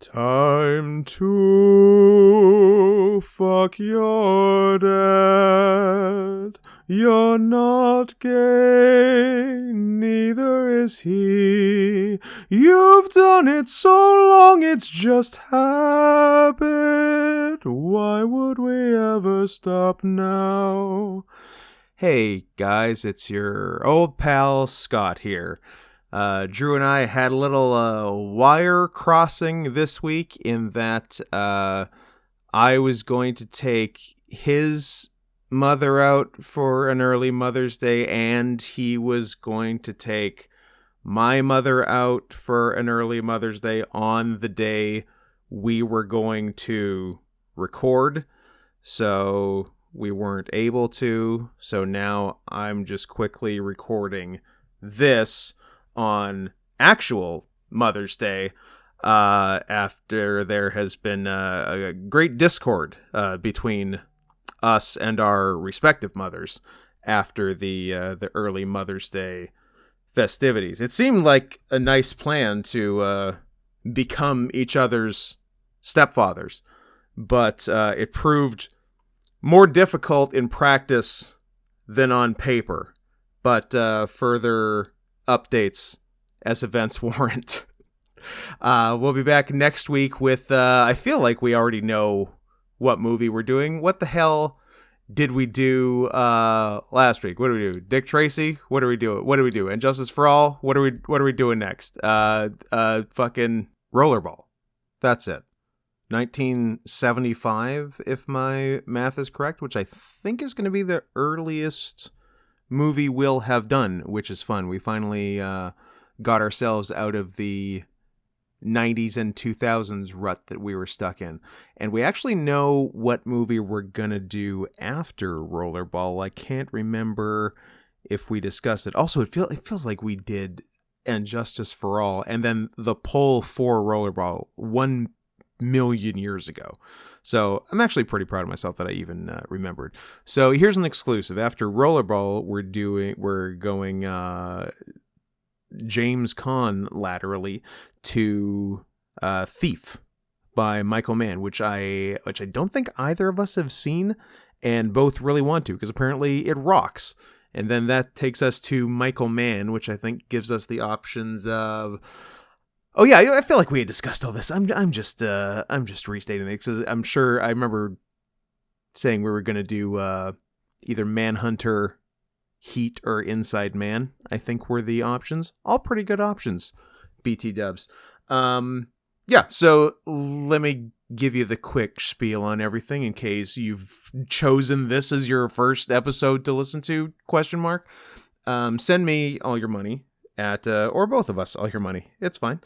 Time to fuck your dad. You're not gay, neither is he. You've done it so long, it's just habit. Why would we ever stop now? Hey guys, it's your old pal Scott here. Drew and I had a little wire crossing this week in that I was going to take his mother out for an early Mother's Day, and he was going to take my mother out for an early Mother's Day on the day we were going to record. So we weren't able to. So now I'm just quickly recording this on actual Mother's Day after there has been a great discord between us and our respective mothers after the early Mother's Day festivities. It seemed like a nice plan to become each other's stepfathers, but it proved more difficult in practice than on paper. But further updates as events warrant. We'll be back next week with, I feel like we already know what movie we're doing. What the hell did we do last week? What do we do? Dick Tracy? What do we do? And Justice for All? What are we doing next? Fucking Rollerball. That's it. 1975, if my math is correct, which I think is going to be the earliest movie we'll have done, which is fun. We finally got ourselves out of the 90s and 2000s rut that we were stuck in. And we actually know what movie we're going to do after Rollerball. I can't remember if we discussed it. Also, it feels like we did And Justice for All, and then the poll for Rollerball 1 million years ago. So I'm actually pretty proud of myself that I even remembered. So here's an exclusive. After Rollerball, we're going James Caan laterally to Thief by Michael Mann, which I don't think either of us have seen, and both really want to because apparently it rocks. And then that takes us to Michael Mann, which I think gives us the options of. Oh yeah, I feel like we had discussed all this. I'm just restating it because I'm sure I remember saying we were going to do either Manhunter, Heat, or Inside Man. I think were the options. All pretty good options. BT dubs. Yeah. So let me give you the quick spiel on everything in case you've chosen this as your first episode to listen to? ? Send me all your money. At or both of us all your money, it's fine,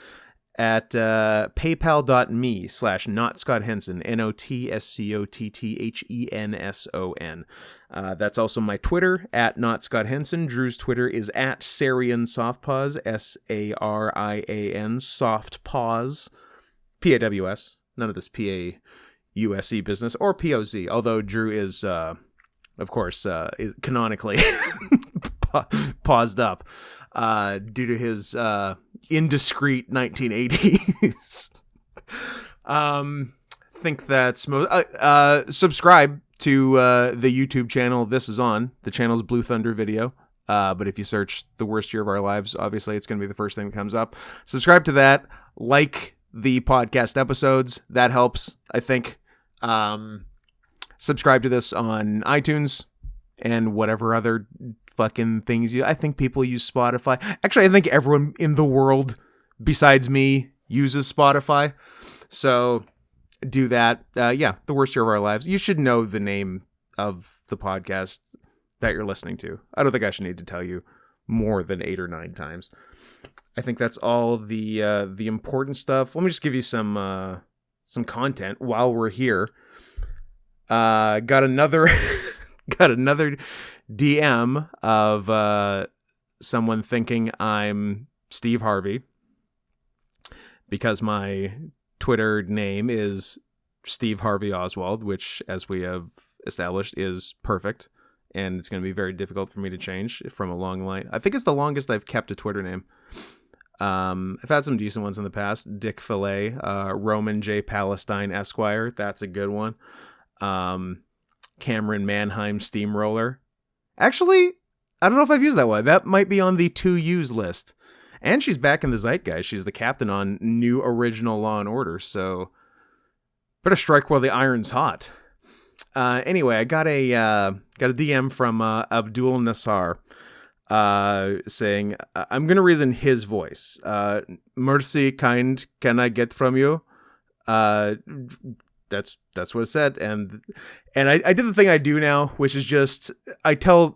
at paypal.me/notscotthenson, NOTSCOTTHENSON. That's also my Twitter at notscotthenson. Drew's Twitter is at Sarian Softpaws, SARIAN Softpaws, PAWS, none of this PAUSE business, or POZ, although Drew is of course is canonically paused up due to his indiscreet 1980s. Think that's subscribe to the YouTube channel this is on. The channel's Blue Thunder Video. But if you search The Worst Year of Our Lives, obviously it's going to be the first thing that comes up. Subscribe to that. Like the podcast episodes. That helps, I think. Subscribe to this on iTunes and whatever other fucking things I think people use Spotify. Actually, I think everyone in the world besides me uses Spotify. So do that. Yeah, The Worst Year of Our Lives. You should know the name of the podcast that you're listening to. I don't think I should need to tell you more than 8 or 9 times. I think that's all the important stuff. Let me just give you some content while we're here. Got another DM of someone thinking I'm Steve Harvey because my Twitter name is Steve Harvey Oswald, which, as we have established, is perfect, and it's going to be very difficult for me to change from a long line. I think it's the longest I've kept a Twitter name. I've had some decent ones in the past. Dick Fillet, Roman J. Palestine Esquire. That's a good one. Cameron Manheim Steamroller. Actually, I don't know if I've used that one. That might be on the to use list. And she's back in the zeitgeist. She's the captain on new original Law and Order. So better strike while the iron's hot. Anyway, I got a DM from Abdul Nassar saying, I'm going to read in his voice. Mercy, kind, can I get from you? That's what it said. And I did the thing I do now, which is just, I try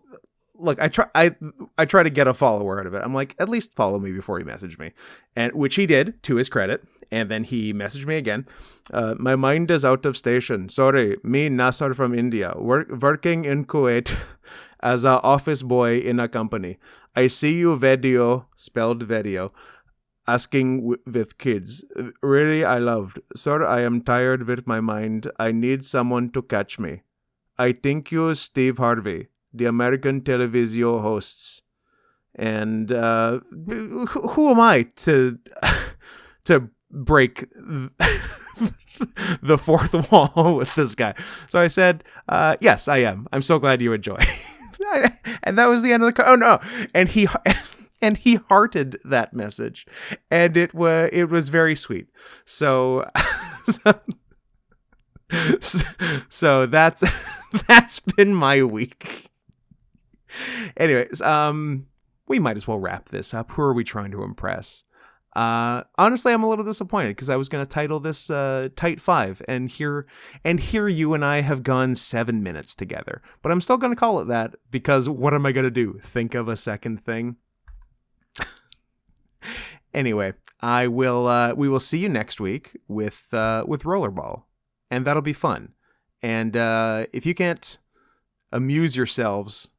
to get a follower out of it. I'm like, at least follow me before you message me. And which he did, to his credit. And then he messaged me again. My mind is out of station. Sorry, me Nassar from India, working in Kuwait as a office boy in a company. I see you video, spelled video, asking with kids. Really, I loved. Sir, I am tired with my mind. I need someone to catch me. I think you Steve Harvey, the American television hosts. And who am I to break the fourth wall with this guy? So I said, yes, I am. I'm so glad you enjoy. And that was the end of the... Oh, no. And he hearted that message. And it was very sweet. So that's been my week. Anyways, we might as well wrap this up. Who are we trying to impress? Honestly, I'm a little disappointed because I was going to title this Tight 5, and here you and I have gone 7 minutes together. But I'm still going to call it that because what am I going to do? Think of a second thing? Anyway, we will see you next week with Rollerball, and that'll be fun. And if you can't amuse yourselves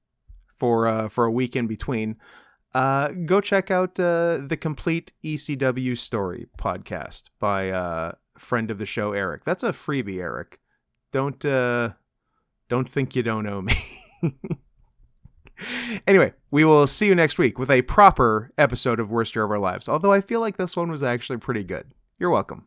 for a week in between, go check out the Complete ECW Story podcast by friend of the show Eric. That's a freebie, Eric. Don't think you don't owe me. Anyway, we will see you next week with a proper episode of Worst Year of Our Lives. Although I feel like this one was actually pretty good. You're welcome.